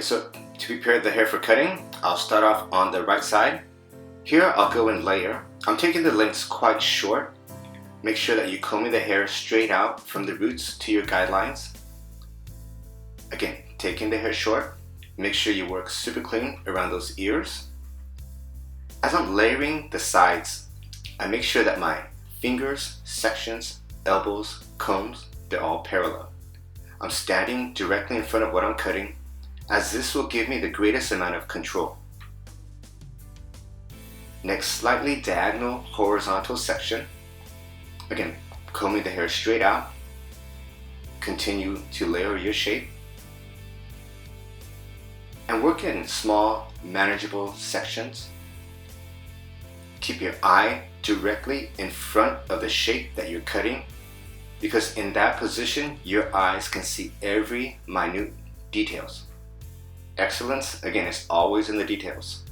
So to prepare the hair for cutting, I'll start off on the right side. Here I'll go and layer. I'm taking the lengths quite short. Make sure that you're combing the hair straight out from the roots to your guidelines. Again, taking the hair short, make sure you work super clean around those ears. As I'm layering the sides, I make sure that my fingers, sections, elbows, combs, they're all parallel. I'm standing directly in front of what I'm cutting, as this will give me the greatest amount of control. Next, slightly diagonal horizontal section. Again, combing the hair straight out. Continue to layer your shape. And work in small, manageable sections. Keep your eye directly in front of the shape that you're cutting, because in that position, your eyes can see every minute details. Excellence, again, is always in the details.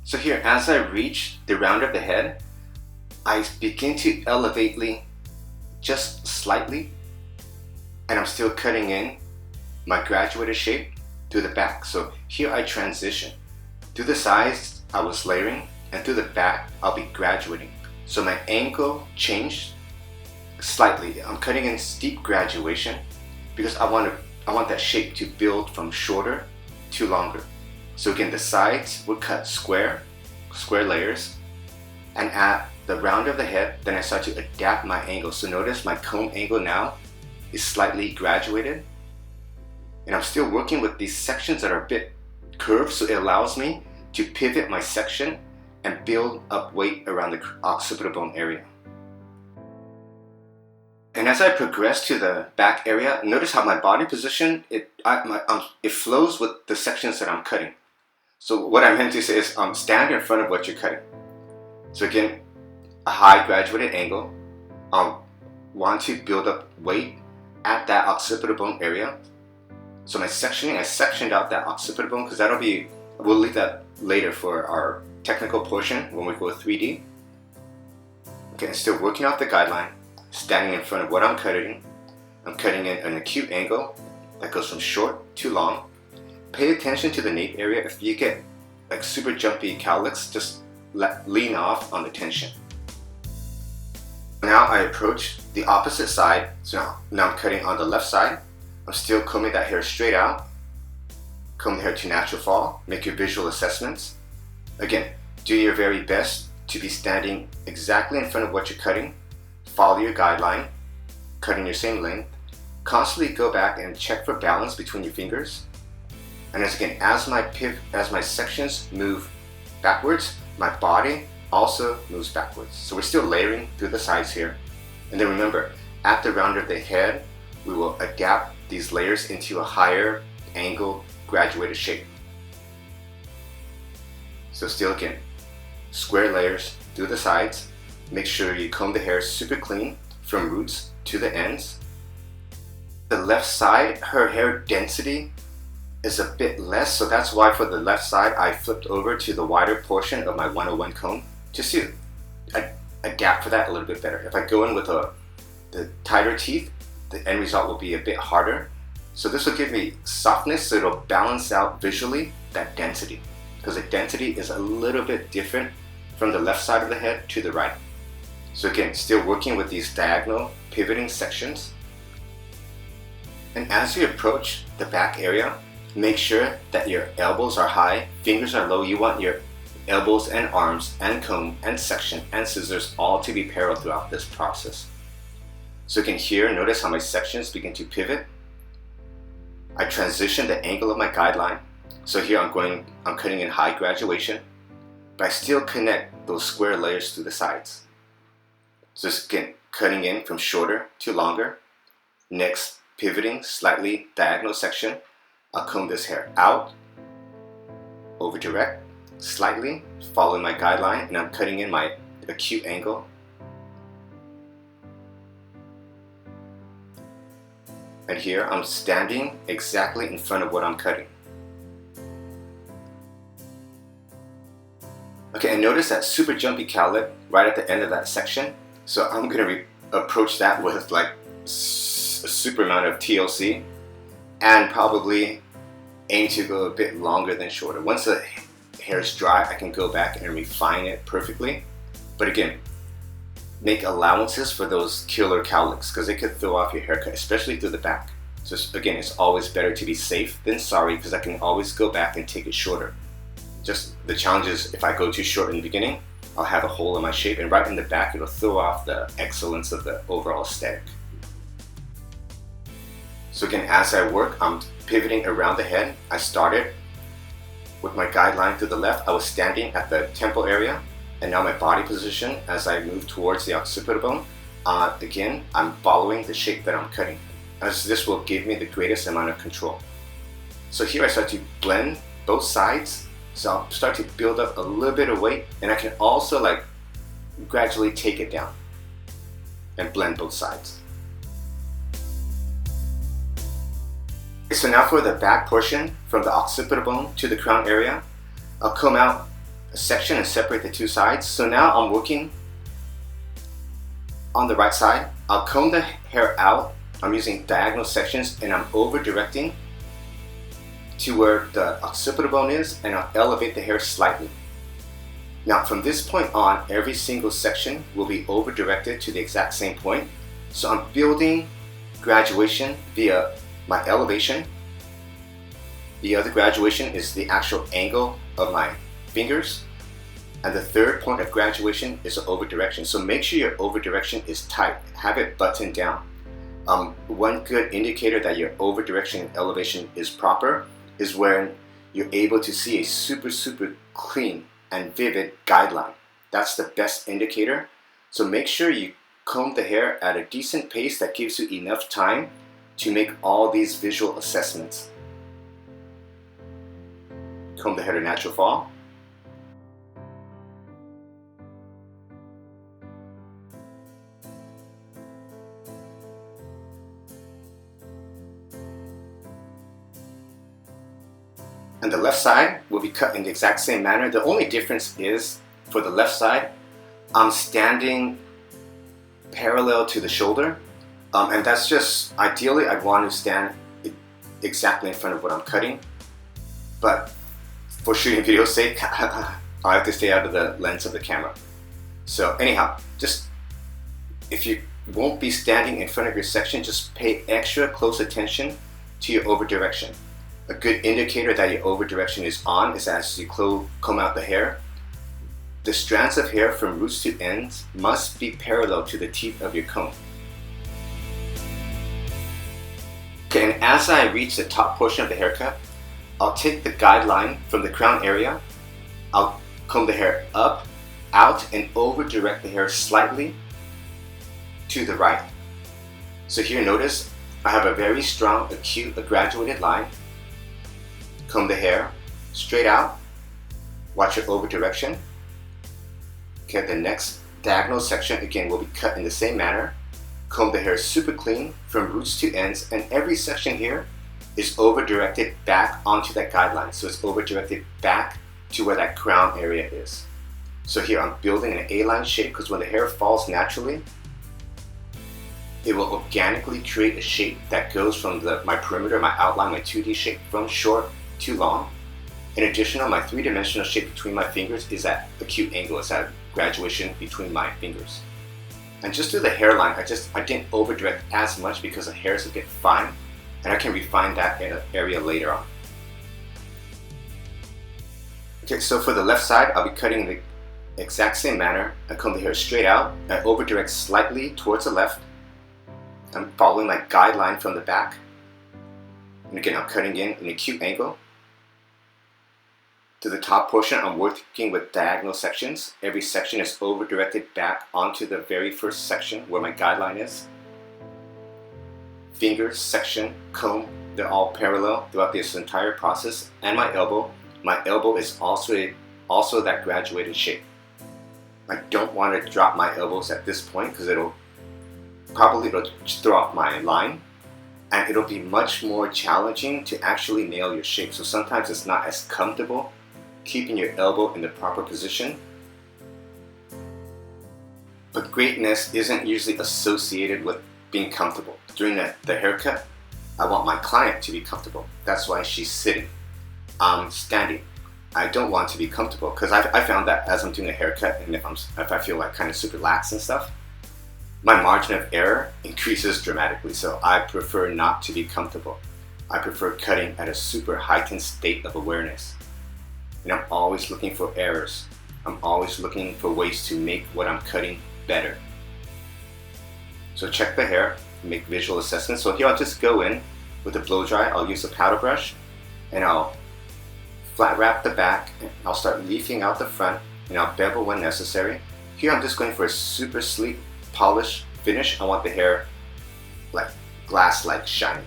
So here, as I reach the round of the head, I begin to elevate just slightly, and I'm still cutting in my graduated shape through the back. So here I transition. Through the sides, I was layering, and through the back, I'll be graduating. So my angle changed slightly. I'm cutting in steep graduation because I want that shape to build from shorter to longer. So again, the sides would cut square layers, and at the round of the head, then I start to adapt my angle. So notice my comb angle now is slightly graduated, and I'm still working with these sections that are a bit curved, so it allows me to pivot my section and build up weight around the occipital bone area. And as I progress to the back area, notice how my body position, it flows with the sections that I'm cutting. So what I meant to say is stand in front of what you're cutting. So again, a high graduated angle. Want to build up weight at that occipital bone area. So my sectioning, I sectioned out that occipital bone because we'll leave that later for our technical portion when we go 3D. Okay, still working off the guideline, standing in front of what I'm cutting. I'm cutting in an acute angle that goes from short to long. Pay attention to the nape area. If you get like super jumpy cowlicks, just lean off on the tension. Now I approach the opposite side. So now I'm cutting on the left side. I'm still combing that hair straight out. Comb the hair to natural fall. Make your visual assessments. Again, do your very best to be standing exactly in front of what you're cutting. Follow your guideline, cutting your same length. Constantly go back and check for balance between your fingers. And as my sections move backwards, my body also moves backwards. So we're still layering through the sides here. And then remember, at the round of the head, we will adapt these layers into a higher angle graduated shape. So still again, square layers through the sides. Make sure you comb the hair super clean from roots to the ends. The left side, her hair density is a bit less, so that's why for the left side I flipped over to the wider portion of my 101 comb just to adapt for that a little bit better. If I go in with the tighter teeth, the end result will be a bit harder. So this will give me softness, so it'll balance out visually that density, because the density is a little bit different from the left side of the head to the right. So again, still working with these diagonal pivoting sections. And as you approach the back area, make sure that your elbows are high, fingers are low. You want your elbows and arms and comb and section and scissors all to be parallel throughout this process. So again, here, notice how my sections begin to pivot. I transition the angle of my guideline. So here I'm cutting in high graduation, but I still connect those square layers to the sides. So again, cutting in from shorter to longer. Next, pivoting slightly diagonal section. I'll comb this hair out, over direct, slightly, following my guideline, and I'm cutting in my acute angle. And here I'm standing exactly in front of what I'm cutting. Okay, and notice that super jumpy cowlick right at the end of that section. So I'm gonna approach that with like a super amount of TLC and probably aim to go a bit longer than shorter. Once the hair is dry, I can go back and refine it perfectly. But again, make allowances for those killer cowlicks because they could throw off your haircut, especially through the back. So again, it's always better to be safe than sorry because I can always go back and take it shorter. Just the challenge is if I go too short in the beginning, I'll have a hole in my shape, and right in the back, it'll throw off the excellence of the overall aesthetic. So again, as I work, I'm pivoting around the head. I started with my guideline to the left. I was standing at the temple area, and now my body position as I move towards the occipital bone. Again, I'm following the shape that I'm cutting, as this will give me the greatest amount of control. So here I start to blend both sides. So I'll start to build up a little bit of weight, and I can also like gradually take it down and blend both sides. So now for the back portion from the occipital bone to the crown area, I'll comb out a section and separate the two sides. So now I'm working on the right side. I'll comb the hair out. I'm using diagonal sections, and I'm over directing to where the occipital bone is, and I'll elevate the hair slightly. Now from this point on, every single section will be over directed to the exact same point. So I'm building graduation via my elevation. The other graduation is the actual angle of my fingers. And the third point of graduation is over direction. So make sure your over direction is tight. Have it buttoned down. One good indicator that your over direction and elevation is proper is when you're able to see a super clean and vivid guideline. That's the best indicator. So make sure you comb the hair at a decent pace that gives you enough time to make all these visual assessments. Comb the hair to natural fall. And the left side will be cut in the exact same manner. The only difference is for the left side, I'm standing parallel to the shoulder. And that's just, ideally I'd want to stand exactly in front of what I'm cutting. But for shooting video's sake, I have to stay out of the lens of the camera. So anyhow, just if you won't be standing in front of your section, just pay extra close attention to your over direction. A good indicator that your over direction is on is as you comb out the hair. The strands of hair from roots to ends must be parallel to the teeth of your comb. Okay, and as I reach the top portion of the haircut, I'll take the guideline from the crown area. I'll comb the hair up, out, and over direct the hair slightly to the right. So here notice I have a very strong, acute, graduated line. Comb the hair straight out. Watch your over direction. Okay, the next diagonal section again will be cut in the same manner. Comb the hair super clean from roots to ends, and every section here is over directed back onto that guideline. So it's over directed back to where that crown area is. So here I'm building an A-line shape because when the hair falls naturally, it will organically create a shape that goes from my perimeter, my outline, my 2D shape from short to long. In addition, my three-dimensional shape between my fingers is at acute angle. It's at graduation between my fingers. And just through the hairline, I didn't over direct as much because the hair is a bit fine, and I can refine that area later on. Okay, so for the left side, I'll be cutting the exact same manner. I comb the hair straight out. I over direct slightly towards the left. I'm following my guideline from the back. And again, I'm cutting in an acute angle. To the top portion, I'm working with diagonal sections. Every section is over directed back onto the very first section where my guideline is. Fingers, section, comb, they're all parallel throughout this entire process. And my elbow is also that graduated shape. I don't want to drop my elbows at this point because it'll throw off my line. And it'll be much more challenging to actually nail your shape. So sometimes it's not as comfortable keeping your elbow in the proper position. But greatness isn't usually associated with being comfortable. During the haircut, I want my client to be comfortable. That's why she's sitting. I'm standing. I don't want to be comfortable because I found that as I'm doing a haircut and if I feel like kind of super lax and stuff, my margin of error increases dramatically. So I prefer not to be comfortable. I prefer cutting at a super heightened state of awareness. And I'm always looking for errors. I'm always looking for ways to make what I'm cutting better. So check the hair, make visual assessments. So here I'll just go in with a blow dry. I'll use a powder brush and I'll flat wrap the back. And I'll start leafing out the front and I'll bevel when necessary. Here I'm just going for a super sleek, polished finish. I want the hair like glass-like shiny.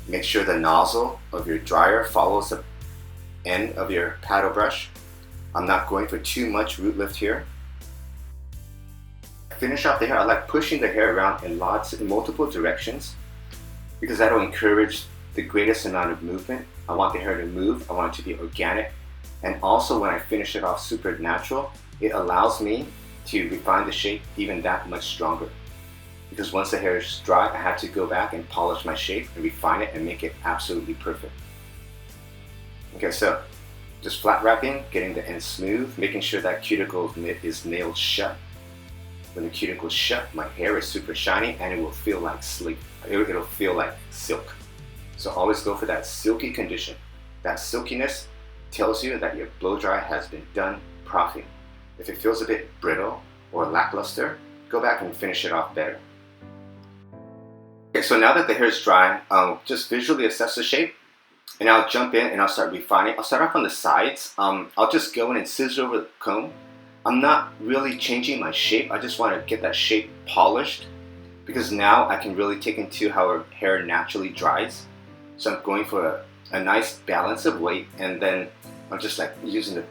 Make sure the nozzle of your dryer follows the end of your paddle brush. I'm not going for too much root lift here. Finish off the hair. I like pushing the hair around in multiple directions because that'll encourage the greatest amount of movement. I want the hair to move. I want it to be organic. And also when I finish it off super natural, it allows me to refine the shape even that much stronger. Because once the hair is dry, I have to go back and polish my shape and refine it and make it absolutely perfect. Okay, so just flat wrapping, getting the end smooth, making sure that cuticle is nailed shut. When the cuticle is shut, my hair is super shiny and it will feel like sleek. It'll feel like silk. So always go for that silky condition. That silkiness tells you that your blow dry has been done properly. If it feels a bit brittle or lackluster, go back and finish it off better. Okay, so now that the hair is dry, I'll just visually assess the shape and I'll jump in and I'll start refining. I'll start off on the sides. I'll just go in and scissor over the comb. I'm not really changing my shape. I just want to get that shape polished because now I can really take into how her hair naturally dries. So I'm going for a nice balance of weight and then I'm just like using the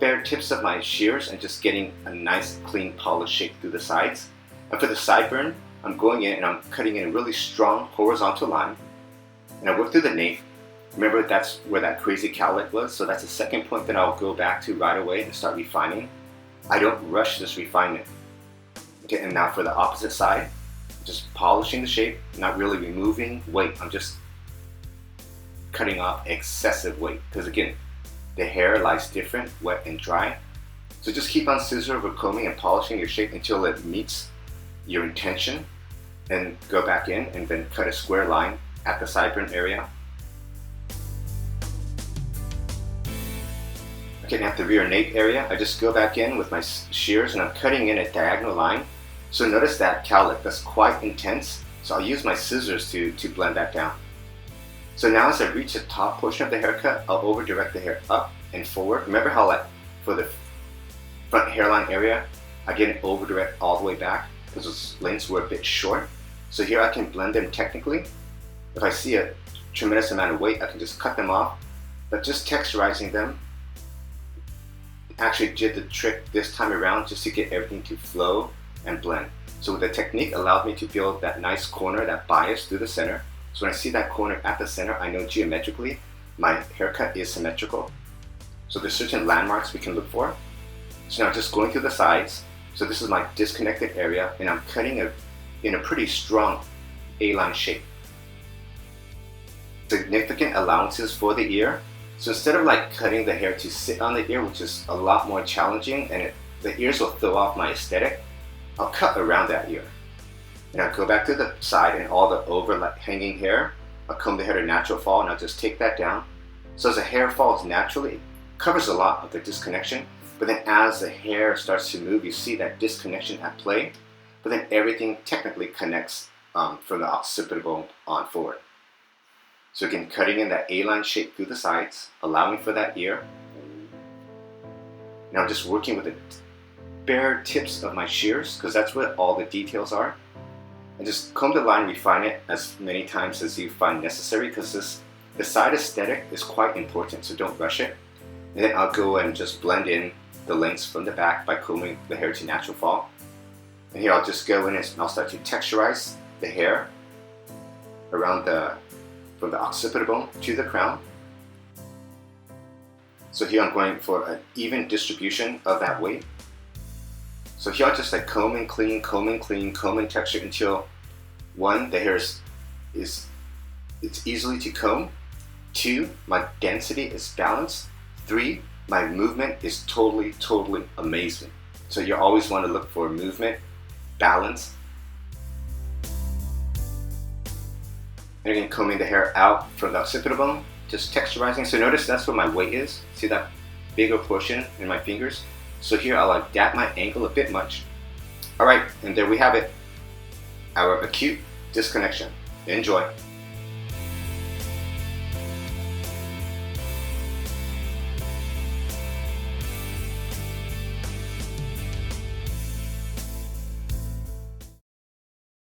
bare tips of my shears and just getting a nice clean polished shape through the sides. And for the sideburn, I'm going in and I'm cutting in a really strong horizontal line and I work through the nape. Remember that's where that crazy cowlick was, so that's the second point that I'll go back to right away and start refining. I don't rush this refinement. Okay, and now for the opposite side, just polishing the shape, not really removing weight. I'm just cutting off excessive weight because again, the hair lies different, wet and dry. So just keep on scissor over combing and polishing your shape until it meets your intention and go back in and then cut a square line at the sideburn area. Okay, at the rear nape area, I just go back in with my shears and I'm cutting in a diagonal line. So notice that cowlick, that's quite intense. So I'll use my scissors to blend that down. So now as I reach the top portion of the haircut, I'll over direct the hair up and forward. Remember how like for the front hairline area, I didn't over direct all the way back because those lengths were a bit short. So here I can blend them technically. If I see a tremendous amount of weight, I can just cut them off. But just texturizing them actually did the trick this time around just to get everything to flow and blend. So the technique allowed me to build that nice corner, that bias through the center. So when I see that corner at the center, I know geometrically my haircut is symmetrical. So there's certain landmarks we can look for. So now just going through the sides. So this is my disconnected area and I'm cutting in a pretty strong A-line shape. Significant allowances for the ear. So instead of like cutting the hair to sit on the ear, which is a lot more challenging and the ears will throw off my aesthetic, I'll cut around that ear. And I'll go back to the side and all the overhanging hair, I'll comb the hair to natural fall and I'll just take that down. So as the hair falls naturally, it covers a lot of the disconnection, but then as the hair starts to move, you see that disconnection at play, but then everything technically connects from the occipital on forward. So again, cutting in that A-line shape through the sides, allowing for that ear. Now just working with the bare tips of my shears, because that's where all the details are. And just comb the line, refine it as many times as you find necessary, because the side aesthetic is quite important, so don't rush it. And then I'll go and just blend in the lengths from the back by combing the hair to natural fall. And here I'll just go in and I'll start to texturize the hair around from the occipital bone to the crown. So here I'm going for an even distribution of that weight. So here I'll just like comb and clean, comb and clean, comb and texture until one, the hair it's easily to comb, 2, my density is balanced. 3, my movement is totally amazing. So you always want to look for movement, balance. And again, combing the hair out from the occipital bone, just texturizing. So notice that's where my weight is. See that bigger portion in my fingers? So here I'll adapt my angle a bit much. Alright, and there we have it. Our acute disconnection. Enjoy.